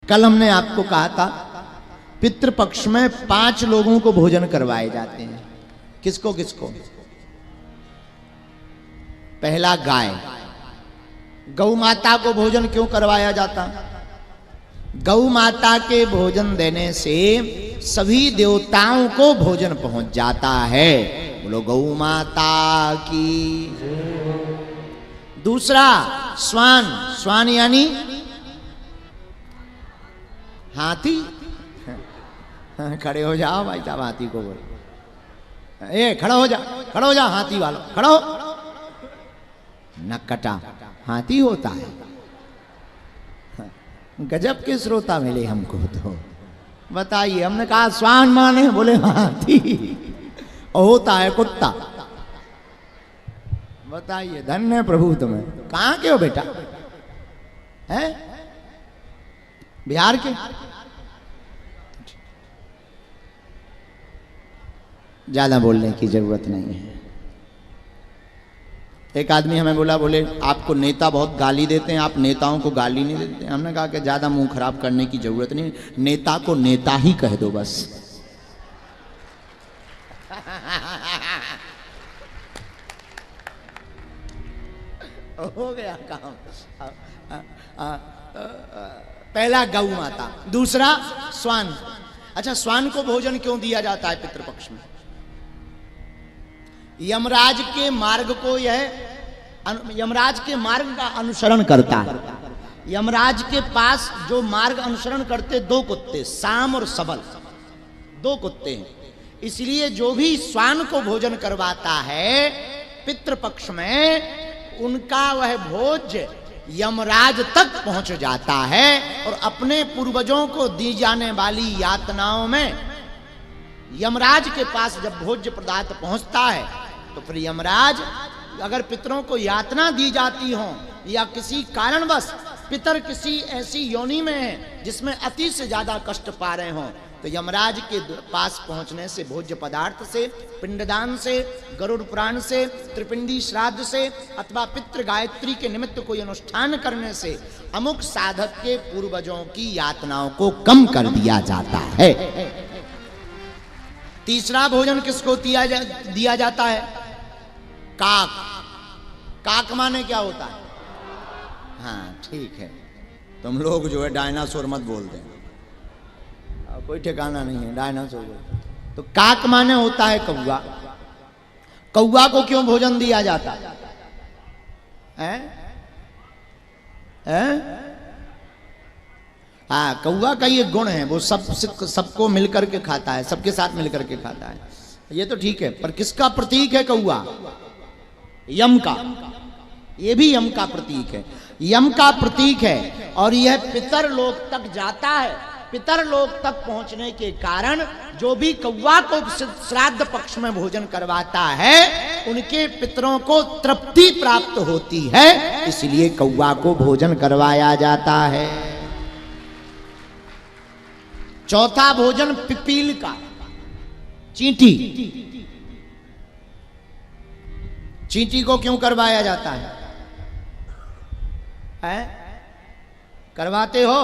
कल हमने आपको कहा था पितृपक्ष में 5 लोगों को भोजन करवाए जाते हैं। किसको किसको? पहला गाय, गौ माता को भोजन क्यों करवाया जाता? गौ माता के भोजन देने से सभी देवताओं को भोजन पहुंच जाता है। बोलो गौ माता की। दूसरा स्वान, स्वान यानी हाथी। खड़े हो जाओ भाई साहब, हाथी को बोलो ए खड़ा हो जा, खड़ा हो जा हाथी वालों, खड़ा हो। नक्कटा हाथी होता है। गजब के श्रोता मिले हमको। तो बताइए, हमने कहा स्वान माने, बोले हाथी, और होता है कुत्ता। बताइए, धन्य प्रभु तुम्हें। कहाँ के हो बेटा? हैं बिहार के? ज्यादा बोलने की जरूरत नहीं है। एक आदमी हमें बोला, बोले आपको नेता बहुत गाली देते हैं, आप नेताओं को गाली नहीं देते। हमने कहा कि ज्यादा मुंह खराब करने की जरूरत नहीं, नेता को नेता ही कह दो बस। हो गया काम। पहला गौ माता, दूसरा स्वान। अच्छा, स्वान को भोजन क्यों दिया जाता है पितृपक्ष में? यमराज के मार्ग को यमराज के मार्ग का अनुसरण करता है। यमराज के पास जो मार्ग अनुसरण करते 2 कुत्ते, साम और सबल, 2 कुत्ते हैं। इसलिए जो भी स्वान को भोजन करवाता है पितृपक्ष में, उनका वह भोज्य यमराज तक पहुंच जाता है और अपने पूर्वजों को दी जाने वाली यातनाओं में यमराज के पास जब भोज्य पदार्थ पहुंचता है तो फिर यमराज, अगर पितरों को यातना दी जाती हो या किसी कारणवश पितर किसी ऐसी योनि में है जिसमें अति से ज्यादा कष्ट पा रहे हो, तो यमराज के पास पहुंचने से, भोज्य पदार्थ से, पिंडदान से, गरुड़ पुराण से, त्रिपिंडी श्राद्ध से अथवा पितृ गायत्री के निमित्त कोई अनुष्ठान करने से अमुक साधक के पूर्वजों की यातनाओं को कम कर दिया जाता है। तीसरा भोजन किसको दिया जाता है? काक। काक माने क्या होता है? हाँ ठीक है, तुम लोग जो है डायनासोर मत बोल दें, कोई ठिकाना नहीं है डायनासोर। तो काक माने होता है कौवा। कौवा को क्यों भोजन दिया जाता है? हाँ, कौवा का ये गुण है, वो सबको मिलकर के खाता है, सबके साथ मिलकर के खाता है। ये तो ठीक है, पर किसका प्रतीक है कौवा? यम का। ये भी यम का प्रतीक है, यम का प्रतीक है। और यह पितर लोक तक जाता है। पितर लोक तक पहुंचने के कारण जो भी कौवा को श्राद्ध पक्ष में भोजन करवाता है, उनके पितरों को तृप्ति प्राप्त होती है, इसलिए कौवा को भोजन करवाया जाता है। चौथा भोजन पिपील का, चींटी। चींटी को क्यों करवाया जाता है? करवाते हो?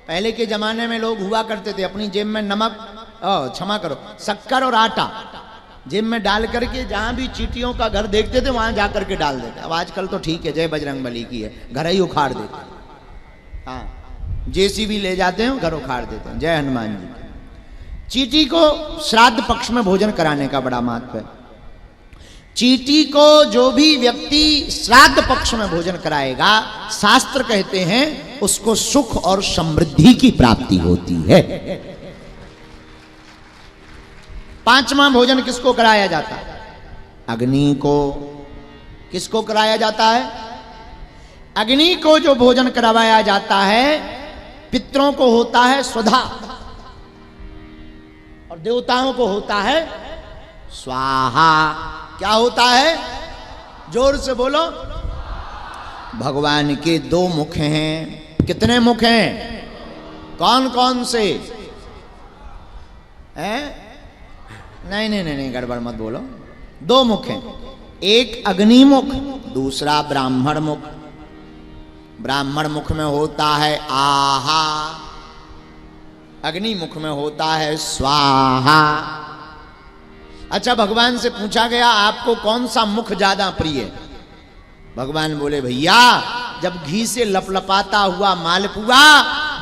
पहले के जमाने में लोग हुआ करते थे, अपनी जेब में नमक, क्षमा करो, शक्कर और आटा जेब में डाल करके जहां भी चींटियों का घर देखते थे वहां जाकर के डाल देते। अब आजकल तो ठीक है, जय बजरंगबली की है, घर ही उखाड़ देते। हाँ, जेसीबी ले जाते हैं, घर उखाड़ देते हैं। जय हनुमान जी। चींटी को श्राद्ध पक्ष में भोजन कराने का बड़ा महत्व है। चींटी को जो भी व्यक्ति श्राद्ध पक्ष में भोजन कराएगा, शास्त्र कहते हैं उसको सुख और समृद्धि की प्राप्ति होती है। 5वां भोजन किसको कराया जाता है? अग्नि को। किसको कराया जाता है? अग्नि को जो भोजन करवाया जाता है, पितरों को होता है स्वधा और देवताओं को होता है स्वाहा। क्या होता है? जोर से बोलो। भगवान के 2 मुख हैं। कितने मुख हैं? कौन कौन से हैं? नहीं, गड़बड़ मत बोलो। 2 मुख हैं, एक अग्निमुख, दूसरा ब्राह्मण मुख। ब्राह्मण मुख में होता है आहा, अग्नि मुख में होता है स्वाहा। अच्छा, भगवान से पूछा गया आपको कौन सा मुख ज्यादा प्रिय है? भगवान बोले भैया, जब घी से लपलपाता हुआ मालपुआ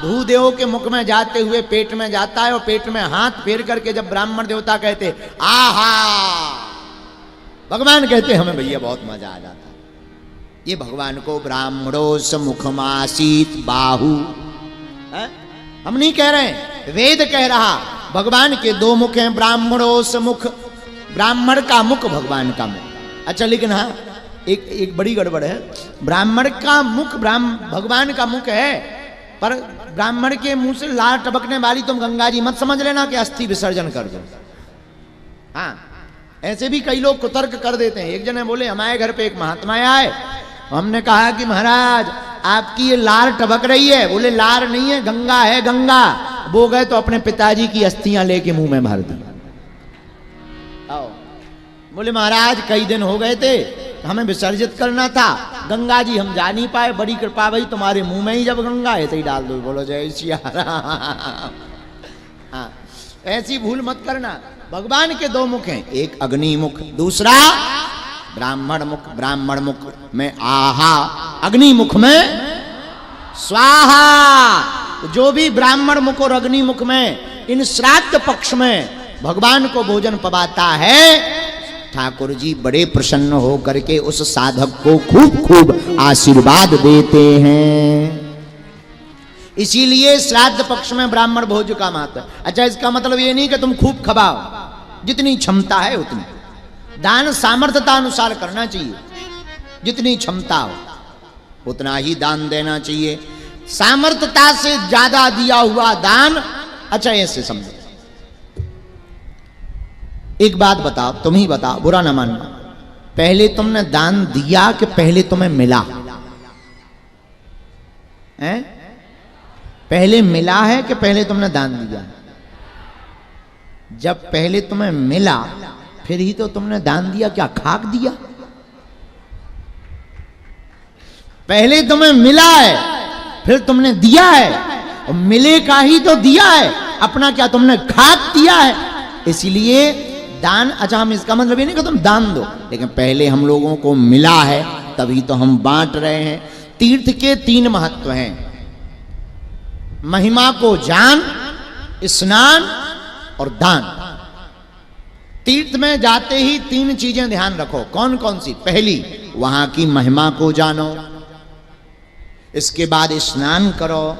भूदेव के मुख में जाते हुए पेट में जाता है और पेट में हाथ फेर करके जब ब्राह्मण देवता कहते आहा, भगवान कहते हमें भैया बहुत मजा आ जाता। ये भगवान को ब्राह्मणोस मुखमासीत बाहु है? हम नहीं कह रहे, वेद कह रहा। भगवान के दो मुख हैं, ब्राह्मणोस मुख, ब्राह्मण का मुख, भगवान का मुख। अच्छा, लेकिन हाँ एक बड़ी गड़बड़ है। ब्राह्मण का मुख भगवान का मुख है, पर ब्राह्मण के मुंह से लार टपकने वाली तुम गंगा जी मत समझ लेना कि अस्थि विसर्जन कर दो। हाँ, ऐसे भी कई लोग कुतर्क कर देते हैं। एक जने बोले हमारे घर पे एक महात्मा आए, हमने कहा कि महाराज आपकी ये लार टपक रही है। बोले लार नहीं है, गंगा है, गंगा। वो गए तो अपने पिताजी की अस्थियां लेके मुंह में भर दी। आओ, बोले महाराज कई दिन हो गए थे, हमें विसर्जित करना था, गंगा जी हम जा नहीं पाए, बड़ी कृपा भाई तुम्हारे मुंह में ही जब गंगा है तो ही डाल दो। बोलो जय सिया राम। हाँ, ऐसी भूल मत करना। भगवान के दो मुख हैं, एक अग्नि मुख, दूसरा ब्राह्मण मुख। ब्राह्मण मुख में आहा, अग्नि मुख में स्वाहा। जो भी ब्राह्मण मुख और अग्नि मुख में इन श्राद्ध पक्ष में भगवान को भोजन पवाता है, ठाकुर जी बड़े प्रसन्न हो करके उस साधक को खूब खूब आशीर्वाद देते हैं। इसीलिए श्राद्ध पक्ष में ब्राह्मण भोज का महत्व। अच्छा, इसका मतलब ये नहीं कि तुम खूब खबाओ, जितनी क्षमता है उतनी। दान सामर्थ्यता अनुसार करना चाहिए, जितनी क्षमता हो उतना ही दान देना चाहिए। सामर्थ्यता से ज्यादा दिया हुआ दान, अच्छा ऐसे समझो। एक बात बताओ, तुम ही बताओ, बुरा ना मानना, पहले तुमने दान दिया कि पहले तुम्हें मिला है? पहले मिला है कि पहले तुमने दान दिया? जब पहले तुम्हें मिला फिर ही तो तुमने दान दिया। क्या खाक दिया? पहले तुम्हें मिला है फिर तुमने दिया है, और मिले का ही तो दिया है, अपना क्या तुमने खाक दिया है? इसीलिए दान, अच्छा हम इसका मतलब ये नहीं कि तुम दान दो, लेकिन पहले हम लोगों को मिला है तभी तो हम बांट रहे हैं। तीर्थ के तीन महत्व हैं, महिमा को जान, स्नान और दान। तीर्थ में जाते ही तीन चीजें ध्यान रखो। कौन कौन सी? पहली, वहां की महिमा को जानो, इसके बाद स्नान करो,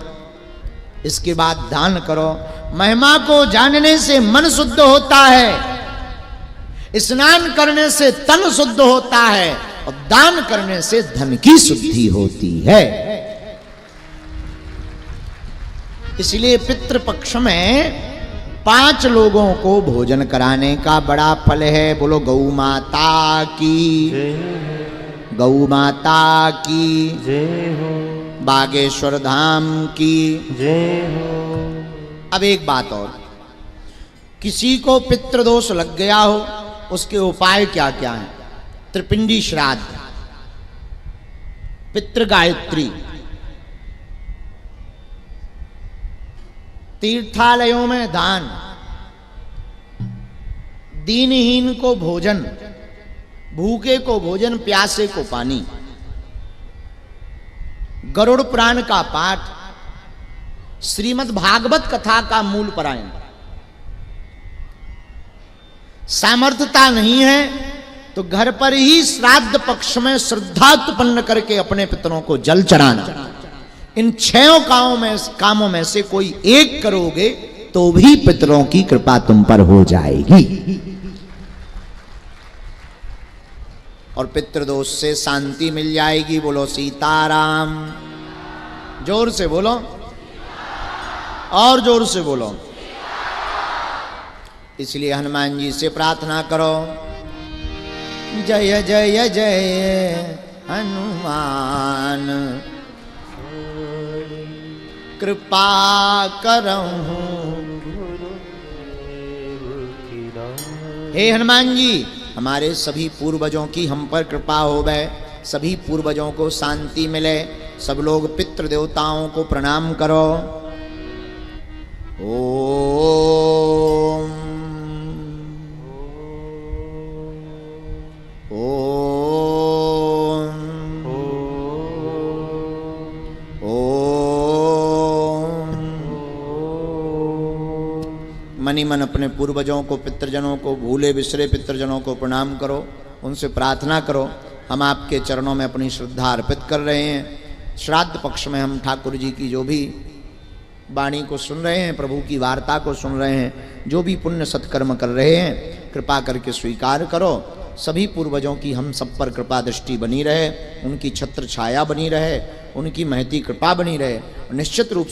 इसके बाद दान करो। महिमा को जानने से मन शुद्ध होता है, स्नान करने से तन शुद्ध होता है, और दान करने से धन की शुद्धि होती है। इसलिए पितृपक्ष में 5 लोगों को भोजन कराने का बड़ा फल है। बोलो गौ माता की, गौ माता की जय हो, बागेश्वर धाम की जय हो। अब एक बात और, किसी को पितृदोष लग गया हो, उसके उपाय क्या क्या हैं? त्रिपिंडी श्राद्ध, पितृ गायत्री, तीर्थालयों में दान, दीनहीन को भोजन, भूखे को भोजन, प्यासे को पानी, गरुड़ पुराण का पाठ, श्रीमद् भागवत कथा का मूल पारायण। सामर्थ्यता नहीं है तो घर पर ही श्राद्ध पक्ष में श्रद्धा उत्पन्न करके अपने पितरों को जल चढ़ाना। इन 6 कामों में से कोई एक करोगे तो भी पितरों की कृपा तुम पर हो जाएगी, और पितृदोष से शांति मिल जाएगी। बोलो सीताराम। जोर से बोलो, और जोर से बोलो। इसलिए हनुमान जी से प्रार्थना करो, जय जय जय हनुमान, कृपा करहूं। हे हनुमान जी, हमारे सभी पूर्वजों की हम पर कृपा हो गए, सभी पूर्वजों को शांति मिले। सब लोग पितृ देवताओं को प्रणाम करो। ओ मनी मन अपने पूर्वजों को, पितृजनों को, भूले बिसरे पितृजनों को प्रणाम करो, उनसे प्रार्थना करो। हम आपके चरणों में अपनी श्रद्धा अर्पित कर रहे हैं। श्राद्ध पक्ष में हम ठाकुर जी की जो भी वाणी को सुन रहे हैं, प्रभु की वार्ता को सुन रहे हैं, जो भी पुण्य सत्कर्म कर रहे हैं, कृपा करके स्वीकार करो। सभी पूर्वजों की हम सब पर कृपा दृष्टि बनी रहे, उनकी छत्र छाया बनी रहे, उनकी महती कृपा बनी रहे। निश्चित रूप